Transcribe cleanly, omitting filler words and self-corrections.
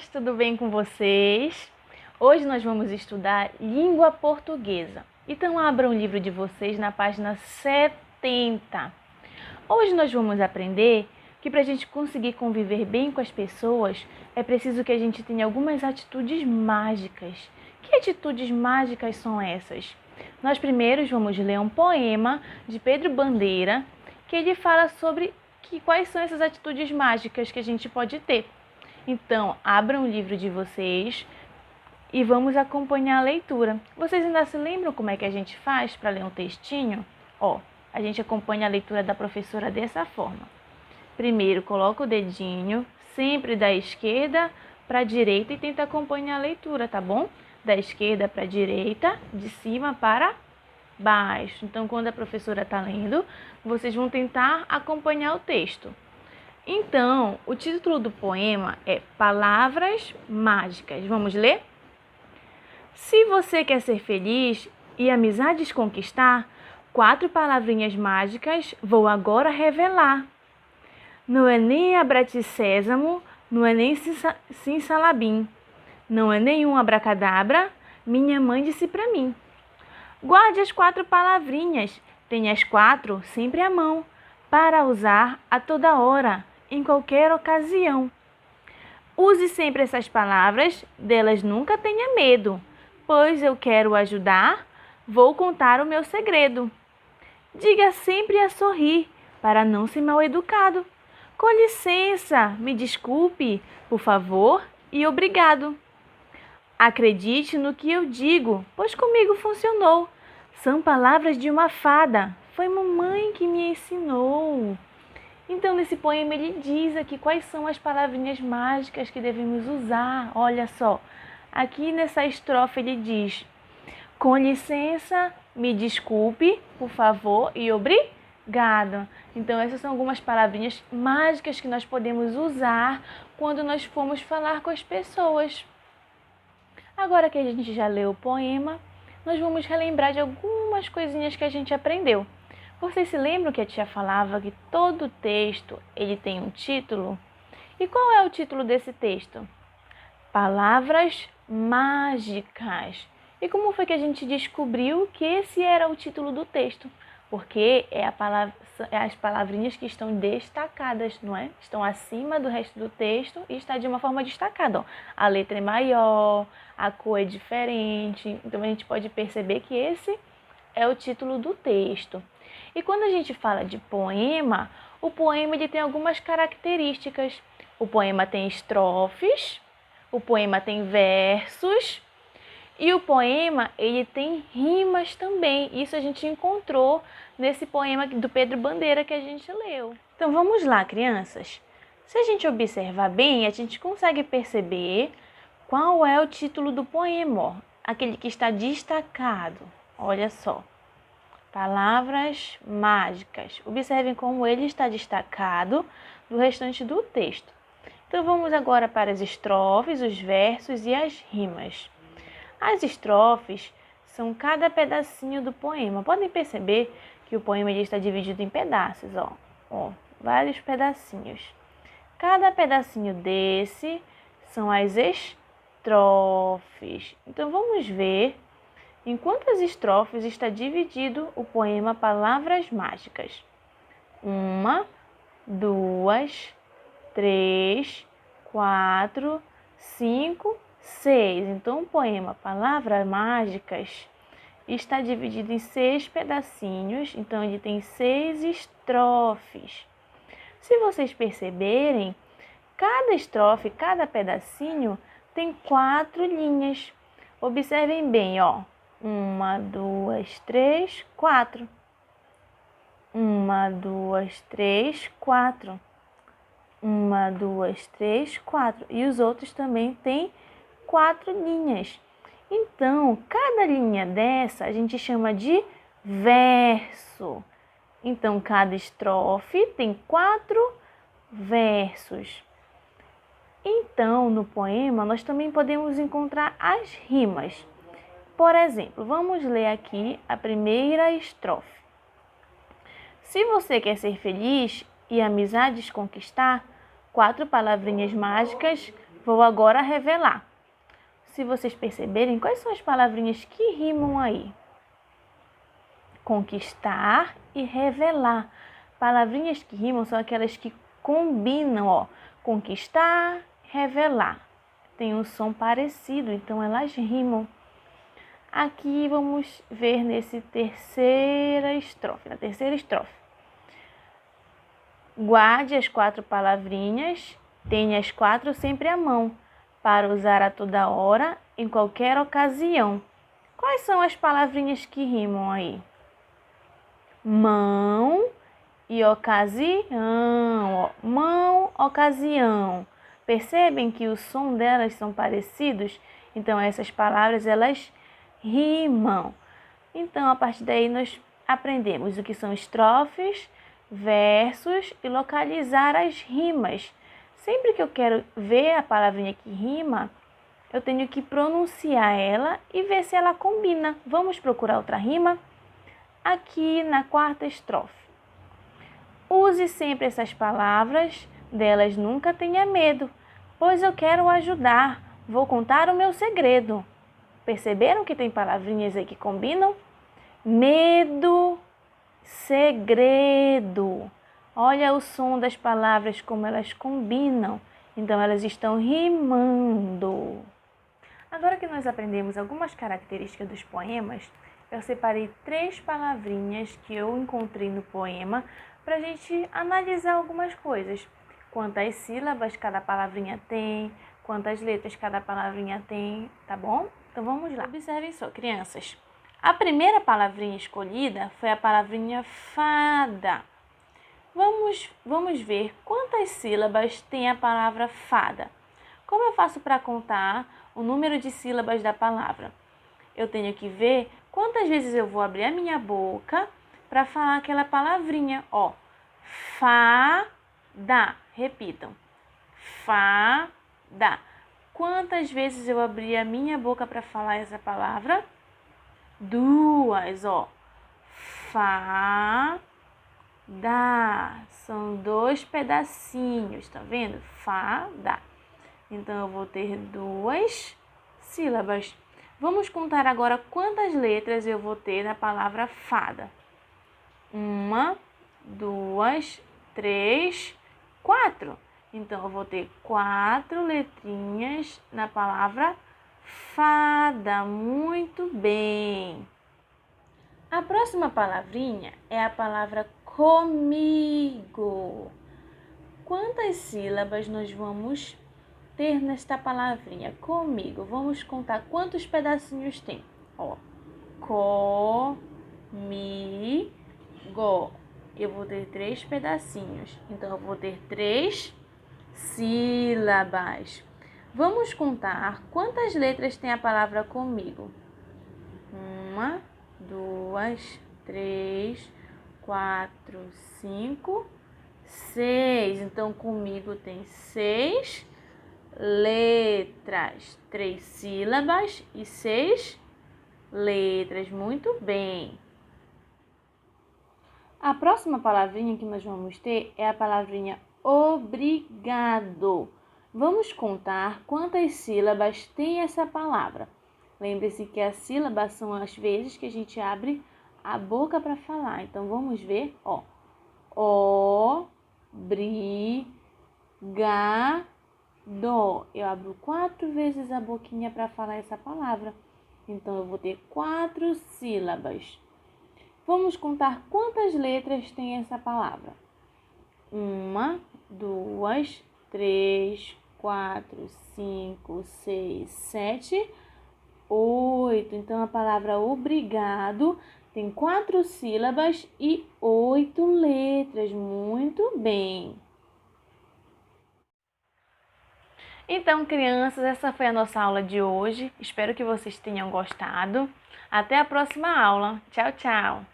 crianças, tudo bem com vocês? Hoje nós vamos estudar língua portuguesa. Então abram o livro de vocês na página 70. Hoje nós vamos aprender que para a gente conseguir conviver bem com as pessoas, é preciso que a gente tenha algumas atitudes mágicas. Que atitudes mágicas são essas? Nós primeiro vamos ler um poema de Pedro Bandeira, que ele fala sobre quais são essas atitudes mágicas que a gente pode ter. Então, abram o livro de vocês e vamos acompanhar a leitura. Vocês ainda se lembram como é que a gente faz para ler um textinho? A gente acompanha a leitura da professora dessa forma. Primeiro, coloca o dedinho sempre da esquerda para a direita e tenta acompanhar a leitura, tá bom? Da esquerda para a direita, de cima para baixo. Então, quando a professora está lendo, vocês vão tentar acompanhar o texto. Então, o título do poema é Palavras Mágicas. Vamos ler? Se você quer ser feliz e amizades conquistar, 4 palavrinhas mágicas vou agora revelar. Não é nem abrate sésamo, não é nem simsalabim, não é nenhum abracadabra, minha mãe disse pra mim. Guarde as 4 palavrinhas, tenha as 4 sempre à mão, para usar a toda hora, em qualquer ocasião. Use sempre essas palavras, delas nunca tenha medo, pois eu quero ajudar, vou contar o meu segredo. Diga sempre a sorrir, para não ser mal educado. Com licença, me desculpe, por favor e obrigado. Acredite no que eu digo, pois comigo funcionou. São palavras de uma fada, foi mamãe que me ensinou. Então, nesse poema, ele diz aqui quais são as palavrinhas mágicas que devemos usar. Olha só, aqui nessa estrofe ele diz: com licença, me desculpe, por favor e obrigado. Então, essas são algumas palavrinhas mágicas que nós podemos usar quando nós formos falar com as pessoas. Agora que a gente já leu o poema, nós vamos relembrar de algumas coisinhas que a gente aprendeu. Vocês se lembram que a tia falava que todo texto ele tem um título? E qual é o título desse texto? Palavras mágicas. E como foi que a gente descobriu que esse era o título do texto? Porque é as palavrinhas que estão destacadas, não é? Estão acima do resto do texto e está de uma forma destacada. A letra é maior, a cor é diferente. Então a gente pode perceber que esse é o título do texto. E quando a gente fala de poema, o poema ele tem algumas características. O poema tem estrofes, o poema tem versos e o poema ele tem rimas também. Isso a gente encontrou nesse poema do Pedro Bandeira que a gente leu. Então vamos lá, crianças. Se a gente observar bem, a gente consegue perceber qual é o título do poema, aquele que está destacado. Olha só. Palavras mágicas. Observem como ele está destacado do restante do texto. Então vamos agora para as estrofes, os versos e as rimas. As estrofes são cada pedacinho do poema. Podem perceber que o poema está dividido em pedaços, vários pedacinhos. Cada pedacinho desse são as estrofes. Então vamos ver em quantas estrofes está dividido o poema Palavras Mágicas. 1, 2, 3, 4, 5, 6. Então, o poema Palavras Mágicas está dividido em 6 pedacinhos. Então, ele tem 6 estrofes. Se vocês perceberem, cada estrofe, cada pedacinho tem 4 linhas. Observem bem, 1, 2, 3, 4. 1, 2, 3, 4. 1, 2, 3, 4. E os outros também têm 4 linhas. Então, cada linha dessa a gente chama de verso. Então, cada estrofe tem 4 versos. Então, no poema, nós também podemos encontrar as rimas. Por exemplo, vamos ler aqui a primeira estrofe. Se você quer ser feliz e amizades conquistar, 4 palavrinhas mágicas Vou agora revelar. Se vocês perceberem, quais são as palavrinhas que rimam aí? Conquistar e revelar. Palavrinhas que rimam são aquelas que combinam, ó. Conquistar, revelar. Tem um som parecido, então elas rimam. Aqui vamos ver na terceira estrofe. Guarde as 4 palavrinhas, tenha as 4 sempre à mão, para usar a toda hora, em qualquer ocasião. Quais são as palavrinhas que rimam aí? Mão e ocasião. Mão, ocasião. Percebem que o som delas são parecidos? Então, essas palavras, elas rimam. Então, a partir daí, nós aprendemos o que são estrofes, versos e localizar as rimas. Sempre que eu quero ver a palavrinha que rima, eu tenho que pronunciar ela e ver se ela combina. Vamos procurar outra rima? Aqui na 4ª estrofe. Use sempre essas palavras, delas nunca tenha medo, pois eu quero ajudar, vou contar o meu segredo. Perceberam que tem palavrinhas aí que combinam? Medo, segredo. Olha o som das palavras, como elas combinam. Então, elas estão rimando. Agora que nós aprendemos algumas características dos poemas, eu separei 3 palavrinhas que eu encontrei no poema para a gente analisar algumas coisas. Quantas sílabas cada palavrinha tem, quantas letras cada palavrinha tem, tá bom? Então, vamos lá. Observem só, crianças. A primeira palavrinha escolhida foi a palavrinha fada. Vamos ver quantas sílabas tem a palavra fada. Como eu faço para contar o número de sílabas da palavra? Eu tenho que ver quantas vezes eu vou abrir a minha boca para falar aquela palavrinha. Ó, fada. Repitam. Fada. Quantas vezes eu abri a minha boca para falar essa palavra? 2, ó. Fada. São 2 pedacinhos, tá vendo? Fada. Então, eu vou ter 2 sílabas. Vamos contar agora quantas letras eu vou ter na palavra fada. 1, 2, 3, 4. Então, eu vou ter 4 letrinhas na palavra fada. Muito bem. A próxima palavrinha é a palavra comigo. Quantas sílabas nós vamos ter nesta palavrinha? Comigo. Vamos contar quantos pedacinhos tem. Ó, comigo. Eu vou ter 3 pedacinhos. Então, eu vou ter 3 sílabas. Vamos contar quantas letras tem a palavra comigo. 1, 2, 3, 4, 5, 6. Então, comigo tem 6 letras. 3 sílabas e 6 letras. Muito bem. A próxima palavrinha que nós vamos ter é a palavrinha obrigado. Vamos contar quantas sílabas tem essa palavra. Lembre-se que a sílaba são as vezes que a gente abre a boca para falar. Então, vamos ver, ó. Obrigado. Eu abro 4 vezes a boquinha para falar essa palavra. Então, eu vou ter 4 sílabas. Vamos contar quantas letras tem essa palavra. 1, 2, 3, 4, 5, 6, 7, 8. Então, a palavra obrigado tem 4 sílabas e 8 letras. Muito bem. Então, crianças, essa foi a nossa aula de hoje. Espero que vocês tenham gostado. Até a próxima aula. Tchau, tchau!